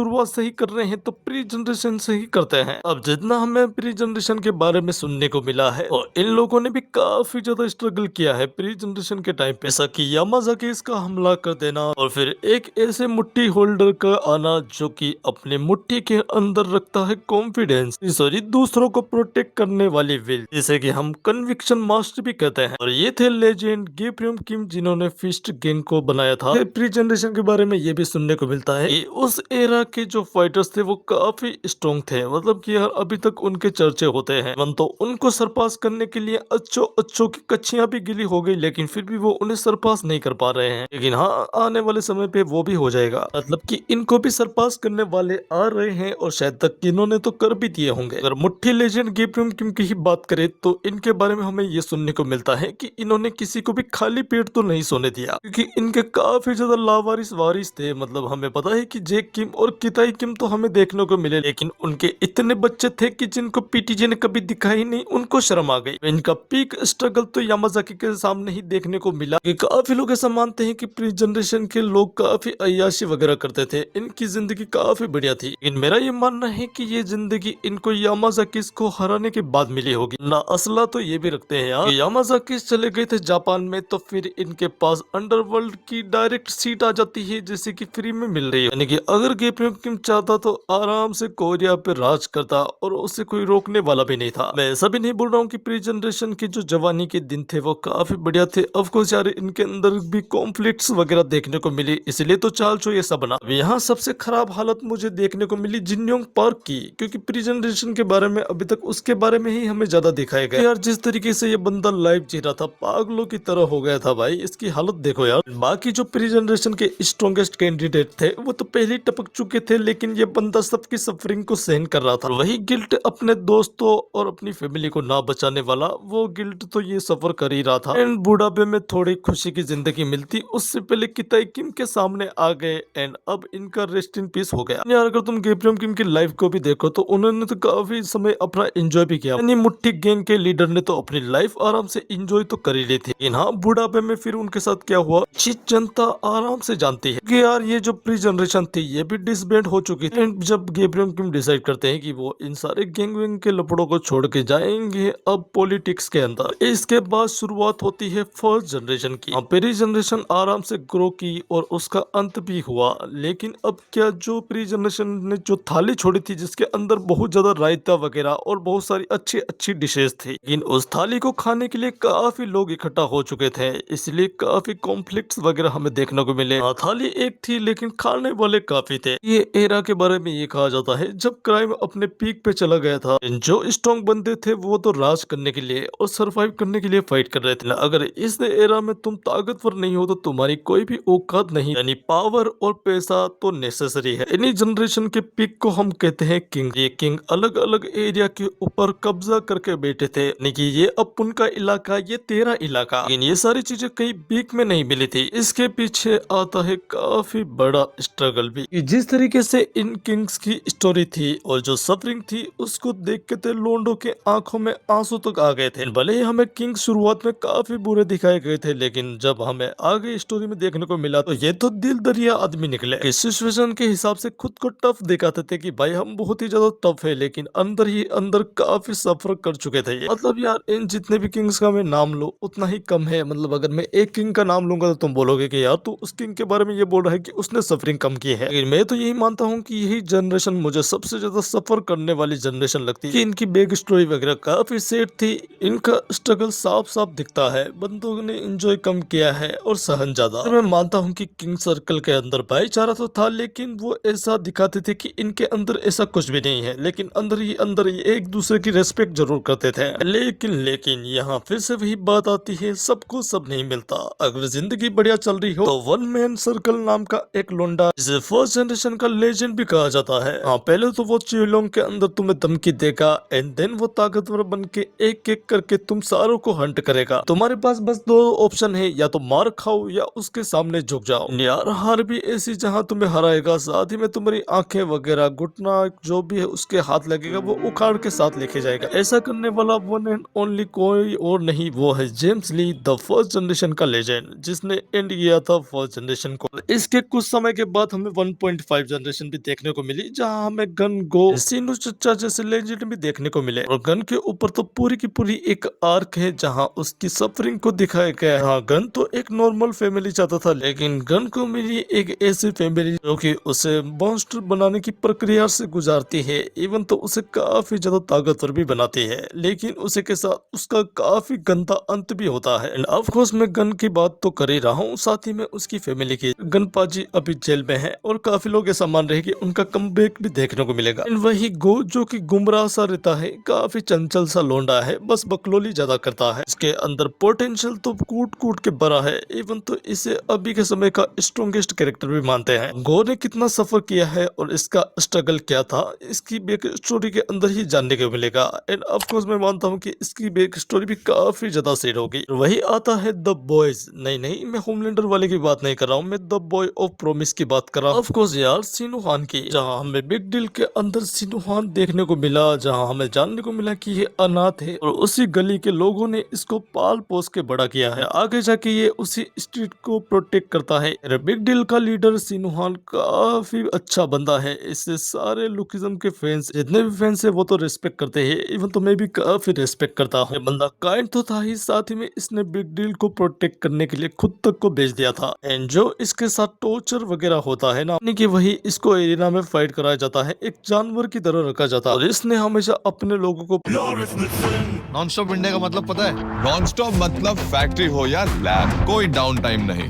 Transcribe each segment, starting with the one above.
शुरुआत से ही कर रहे हैं तो प्री जनरेशन से ही करते हैं। अब जितना हमें प्री जनरेशन के बारे में सुनने को मिला है और इन लोगों ने भी काफी ज्यादा स्ट्रगल किया है प्री जनरेशन के टाइम पे, ऐसा कि यामाजाकी इसका हमला कर देना और फिर एक ऐसे मुट्ठी होल्डर का आना जो कि अपने मुट्ठी के अंदर रखता है कॉन्फिडेंस, सॉरी दूसरों को प्रोटेक्ट करने वाली विल, जिसे कि हम कन्विक्शन मास्टर भी कहते हैं। और ये थे लेजेंड गेब्रियम किम जिन्होंने फिस्ट गैंग को बनाया था। प्री जनरेशन के बारे में ये भी सुनने को मिलता है कि उस एरा के जो फाइटर्स थे वो काफी स्ट्रॉन्ग थे, मतलब कि यार अभी तक उनके चर्चे होते हैं। मन तो उनको सरपास करने के लिए अच्छो अच्छो की कच्चियां भी गिली हो गई, लेकिन फिर भी वो उन्हें सरपास नहीं कर पा रहे हैं। लेकिन हाँ, आने वाले समय पे वो भी हो जाएगा, मतलब कि इनको भी सरपास करने वाले आ रहे हैं और शायद तक इन्होंने तो कर भी दिए होंगे। अगर मुट्ठी लेजेंड गेब्रियम किम की ही बात करें तो इनके बारे में हमें ये सुनने को मिलता है कि इन्होंने किसी को भी खाली पेट तो नहीं सोने दिया, क्योंकि इनके काफी ज्यादा लावारिस वारिस थे। मतलब हमें पता है कि जेक किम और किताई किम तो हमें देखने को मिले, लेकिन उनके इतने बच्चे थे कि जिनको पीटीजे ने कभी दिखाई नहीं, उनको शर्म आ गई। इनका पीक स्ट्रगल तो यामाजाकी के सामने ही देखने को मिला कि काफी लोग ऐसा मानते हैं कि प्री जनरेशन के लोग काफी अय्याशी वगैरह करते थे, इनकी जिंदगी काफी बढ़िया थी। लेकिन मेरा ये मानना है कि ये जिंदगी इनको यामाजाकी को हराने के बाद मिली होगी ना। असला तो ये भी रखते हैं यार, यामाजाकी चले गए थे जापान में तो फिर इनके पास अंडरवर्ल्ड की डायरेक्ट सीट आ जाती है, जैसे कि फ्री में मिल रही है। यानी कि अगर गेब्रियम किम चाहता तो आराम से कोरिया पे राज करता और उसे कोई रोकने वाला भी नहीं था। मैं ऐसा भी नहीं बोल रहा हूँ कि प्री जनरेशन की जो जवानी के दिन थे वो काफी बढ़िया थे। ऑफ कोर्स यार इनके अंदर भी कॉन्फ्लिक्ट्स वगैरह देखने को मिली, इसलिए तो चाल चो ये सब बना। अब यहाँ सबसे खराब हालत मुझे देखने को मिली जिनयोंग पार्क की, क्योंकि प्री जनरेशन के बारे में अभी तक उसके बारे में ही हमें ज्यादा दिखाया गया। यार जिस तरीके से ये बंदा लाइव जी रहा था पागलों की तरह हो गया था भाई, इसकी हालत देखो यार। बाकी जो प्री जनरेशन के स्ट्रॉन्गेस्ट कैंडिडेट थे वो तो पहले ही टपक चुके थे, लेकिन ये बंदा सबकी सफरिंग को सहन कर रहा था। वही गिल्ट अपने दोस्तों और अपनी फैमिली को ना बचाने वाला, वो गिल्ट तो ये सफर कर ही रहा था। एंड बुढ़ापे में थोड़ी खुशी की जिंदगी मिलती उससे पहले किताई किम के सामने आ गए एंड अब इनका रेस्ट इन पीस हो गया। यार अगर तुम गेब्रियम किम की लाइफ को भी देखो तो उन्होंने तो काफी समय अपना एंजॉय भी किया। यानी मुट्ठी गैंग के लीडर ने तो अपनी लाइफ आराम से एंजॉय तो कर ही ली थी, लेकिन हाँ बुढ़ापे में फिर उनके साथ क्या हुआ चीज जनता आराम से जानती है कि यार ये जो प्री जनरेशन थी ये भी डिसबैंड हो चुकी थी। एंड जब गेब्रियम किम डिसाइड करते हैं कि वो इन सारे गैंग वैंग के लपड़ों को छोड़ के जाएंगे अब पॉलिटिक्स के अंदर, इसके बाद शुरुआत होती है फर्स्ट जनरेशन की। प्री जनरेशन आराम से ग्रो की और उसका अंत भी हुआ, लेकिन अब क्या जो प्री जनरेशन ने जो थाली छोड़ी थी जिसके अंदर बहुत ज्यादा रायता वगैरह और बहुत सारी अच्छी अच्छी डिशेस थी, लेकिन उस थाली को खाने के लिए काफी लोग इकट्ठा हो चुके थे, इसलिए काफी कॉन्फ्लिक्ट्स वगैरह हमें देखने को मिले। थाली एक थी लेकिन खाने वाले काफी थे। ये एरा के बारे में ये कहा जाता है जब क्राइम अपने पीक पे चला गया था, जो स्ट्रॉन्ग बंदे थे वो तो राज करने के लिए और सरवाइव करने के लिए फाइट कर रहे थे। अगर इस एरा में तुम ताकतवर नहीं हो तो तुम्हारी कोई भी औकात नहीं, यानी पावर और पैसा तो नेसेसरी है। इन्हीं जनरेशन के पीक को हम कहते हैं किंग। ये किंग अलग अलग एरिया के ऊपर कब्जा करके बैठे थे, यानी कि ये अब उनका इलाका, ये तेरा इलाका। लेकिन ये सारी चीजें कहीं पीक में नहीं मिली थी, इसके पीछे आता है काफी बड़ा स्ट्रगल भी। जिस तरीके से इन किंग्स की स्टोरी थी और जो सफरिंग थी उसको देख के तो लोंडो के आंखों में आंसू तक आ गए थे। भले ही हमें किंग शुरुआत में काफी बुरे दिखाए गए थे, लेकिन जब हमें आगे स्टोरी में देखने को मिला तो ये तो दिल दरिया आदमी निकले। इस सिचुएशन के हिसाब से खुद को टफ दिखाते थे कि भाई हम बहुत ही ज्यादा टफ है, लेकिन अंदर ही अंदर काफी सफर कर चुके थे। मतलब यार इन जितने भी किंग्स का मैं नाम लो उतना ही कम है। मतलब अगर मैं एक किंग का नाम लूंगा तो तुम बोलोगे कि यार तू उस किंग के बारे में ये बोल रहा है कि उसने सफरिंग कम की है, लेकिन मैं तो यही मानता हूँ कि यही जनरेशन मुझे सबसे ज्यादा सफर करने वाली जनरेशन लगती है। कि इनकी बैक स्टोरी वगैरह काफी सेट थी, इनका स्ट्रगल साफ साफ दिखता है, बंदों ने एंजॉय कम किया है और सहन ज्यादा। मैं मानता हूँ कि किंग सर्कल के अंदर भाईचारा तो था, लेकिन वो ऐसा दिखाते थे कि इनके अंदर ऐसा कुछ भी नहीं है, लेकिन अंदर ही अंदर ये एक दूसरे की रेस्पेक्ट जरूर करते थे। लेकिन यहाँ फिर से वही बात आती है, सबको सब नहीं मिलता। अगर जिंदगी बढ़िया चल रही हो तो वन मैन सर्कल नाम का एक लोंडा, जिसे फर्स्ट जनरेशन का लेजेंड भी कहा जाता है। हाँ पहले तो वो चिलोंग के अंदर तुम्हें धमकी देगा एंड देन वो ताकतवर बन के एक एक करके तुम सारों को हंट करेगा। तुम्हारे पास बस दो ऑप्शन है, या तो मार खाओ या उसके सामने झुक जाओ। यार हार भी ऐसी जहाँ तुम्हें हराएगा, साथ ही में तुम्हारी आंखें वगैरह घुटना जो भी है उसके हाथ लगेगा वो उखाड़ के साथ लेके जाएगा। ऐसा करने वाला वन एंड ओनली कोई और नहीं, वो है James Lee, the first generation का लेजेंड, जिसने एंड किया था फर्स्ट जनरेशन को। इसके कुछ समय के बाद हमें 1.5 जनरेशन भी देखने को मिली, जहाँ हमें गन, गो, सीनू चचा जैसे लेजेंड भी देखने को मिले। और गन के ऊपर तो पूरी की पूरी एक आर्क है जहाँ उसकी सफरिंग को दिखाया गया है। हाँ, गन तो एक नॉर्मल फैमिली चाहता था, लेकिन गन को मिली एक ऐसी फैमिली जो कि उसे मॉन्स्टर बनाने की प्रक्रिया से गुजारती है, इवन तो उसे काफी ज्यादा ताकतवर भी बनाती है, लेकिन उसे के साथ उसका काफी गंदा अंत भी होता है। एंड ऑफ कोर्स मैं गन की बात तो कर ही रहा हूँ, साथ ही में उसकी फैमिली की। गन पाजी अभी जेल में है और काफी लोग ऐसा मान रहे हैं कि उनका कमबैक भी देखने को मिलेगा। एंड वही गो जो कि गुमराह सा रहता है, काफी चंचल सा लोंडा है, बस बकलोली ज्यादा करता है। इसके अंदर पोटेंशियल तो कूट कूट के भरा है, इवन तो इसे अभी के समय का स्ट्रॉन्गेस्ट कैरेक्टर भी मानते हैं। गो ने कितना सफर किया है और इसका स्ट्रगल क्या था, इसकी बैक स्टोरी के अंदर ही जानने को मिलेगा। एंड ऑफ कोर्स मैं मानता हूँ कि इसकी बैक स्टोरी भी काफी ज्यादा सही होगी। वही आता है द बॉयज। नहीं, मैं होमलैंडर वाले की बात नहीं कर रहा हूँ, मैं द बॉय ऑफ प्रॉमिस की बात कर रहा हूँ। ऑफ कोर्स यार, सिनुहान की, जहाँ हमें बिग डील के अंदर सिनुहान देखने को मिला, जहाँ हमें जानने को मिला कि ये अनाथ है और उसी गली के लोगों ने इसको पाल पोस के बड़ा किया है। आगे जाके ये उसी स्ट्रीट को प्रोटेक्ट करता है। बिग डील का लीडर सिनुहान काफी अच्छा बंदा है, इससे सारे लुकिज्म के फैंस, जितने भी फैंस है वो तो रिस्पेक्ट करते हैं, इवन तो मैं भी काफी रिस्पेक्ट करता हूँ। ये बंदा काइंड तो था ही, साथ ही में इसने बिग डील को प्रोटेक्ट करने के लिए खुद तक को बेच दिया था। एंड जो इसके साथ टॉर्चर वगैरह होता है ना, यानी कि वही इसको एरिना में फाइट कराया जाता है, एक जानवर की तरह रखा जाता है। और इसने हमेशा अपने लोगों को नॉन स्टॉप इंडिया का मतलब पता है? नॉन स्टॉप मतलब फैक्ट्री हो या लैब, कोई डाउन टाइम नहीं।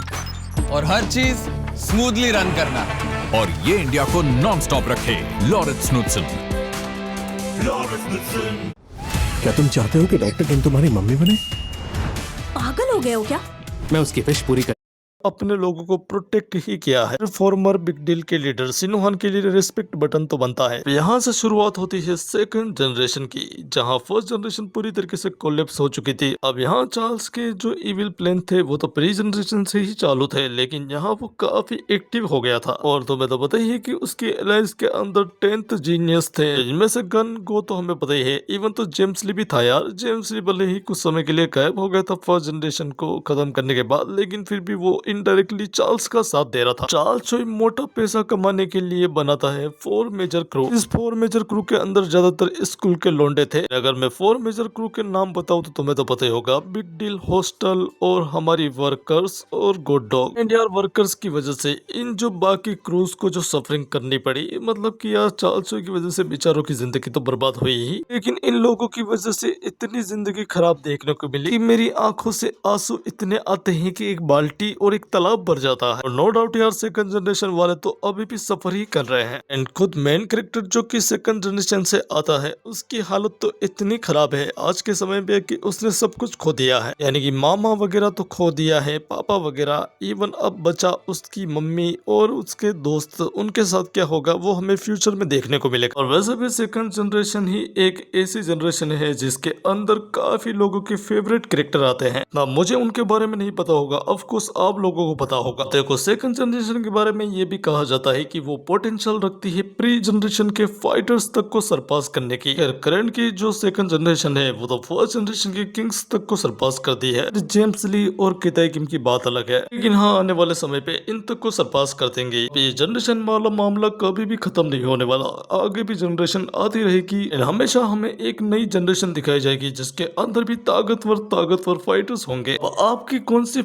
और हर चीज स्मूथली रन करना। और ये इंडिया को नॉन स्टॉप रखे, लॉरेंस स्नुत्सन। क्या तुम चाहते हो कि डॉक्टर किम तुम्हारी मम्मी बने? पागल हो गए हो क्या? मैं उसकी विश पूरी कर अपने लोगों को प्रोटेक्ट ही किया है। फॉर्मर बिग डील के लीडर सिनुहान के लिए रिस्पेक्ट बटन तो बनता है। यहाँ से शुरुआत होती है सेकंड जनरेशन की, जहाँ फर्स्ट जनरेशन पूरी तरीके से कोलैप्स हो चुकी थी। अब यहाँ चार्ल्स के जो इविल प्लान थे वो तो प्री जनरेशन से ही चालू थे, लेकिन यहाँ वो काफी एक्टिव हो गया था। और तुम्हें तो पता ही है कि उसके अलायंस के अंदर 10th जीनियस थे, जिनमें से गन, गो तो हमें पता ही है, इवन तो जेम्स ली भी था यार। जेम्स ली भले ही कुछ समय के लिए गायब हो गया था फर्स्ट जनरेशन को खत्म करने के बाद, लेकिन फिर भी वो इनडायरेक्टली चार्ल्स का साथ दे रहा था। चार्ल्स जो मोटा पैसा कमाने के लिए बनाता है 4 मेजर क्रू। इस 4 मेजर क्रू के अंदर ज्यादातर स्कूल के लोंडे थे। अगर मैं 4 मेजर क्रू के नाम बताऊं तो तुम्हें तो पता ही होगा, बिग डील, हॉस्टल और हमारी वर्कर्स और गुड डॉग। एंड यार वर्कर्स की वजह से इन जो बाकी क्रूज को जो सफरिंग करनी पड़ी, मतलब कि यार चार्ल्स की वजह से बेचारों की जिंदगी तो बर्बाद हुई ही, लेकिन इन लोगों की वजह से इतनी जिंदगी खराब देखने को मिली कि मेरी आंखों से आंसू इतने आते हैं कि एक बाल्टी और एक तालाब भर जाता है। और नो डाउट यार सेकंड जनरेशन वाले तो अभी भी सफर ही कर रहे हैं। एंड खुद मेन कैरेक्टर जो कि सेकंड जनरेशन से आता है, उसकी हालत तो इतनी खराब है आज के समय में कि उसने सब कुछ खो दिया है, यानी कि मामा वगैरह तो खो दिया है, पापा वगैरह, इवन अब बचा उसकी मम्मी और उसके दोस्त। उनके साथ क्या होगा वो हमें फ्यूचर में देखने को मिलेगा। और वैसे भी सेकंड जनरेशन ही एक ऐसी जनरेशन है जिसके अंदर काफी लोगों के फेवरेट कैरेक्टर आते हैं ना। मुझे उनके बारे में नहीं पता होगा, ऑफ कोर्स आप लोगों को पता होगा। देखो सेकंड जनरेशन के बारे में ये भी कहा जाता है कि वो पोटेंशियल रखती है प्री जनरेशन के फाइटर्स तक को सरपास करने की। करंट की जो सेकंड जनरेशन है वो तो फर्स्ट जनरेशन के किंग्स तक को सरपास कर दी है। जेम्स ली और किताई किम की बात अलग है, लेकिन हाँ आने वाले समय पे इन तक को सरपास कर देंगे। ये जनरेशन वाला मामला कभी भी खत्म नहीं होने वाला, आगे भी जनरेशन आती रहेगी। हमेशा हमें एक नई जनरेशन दिखाई जाएगी जिसके अंदर भी ताकतवर फाइटर्स होंगे। आपकी कौन सी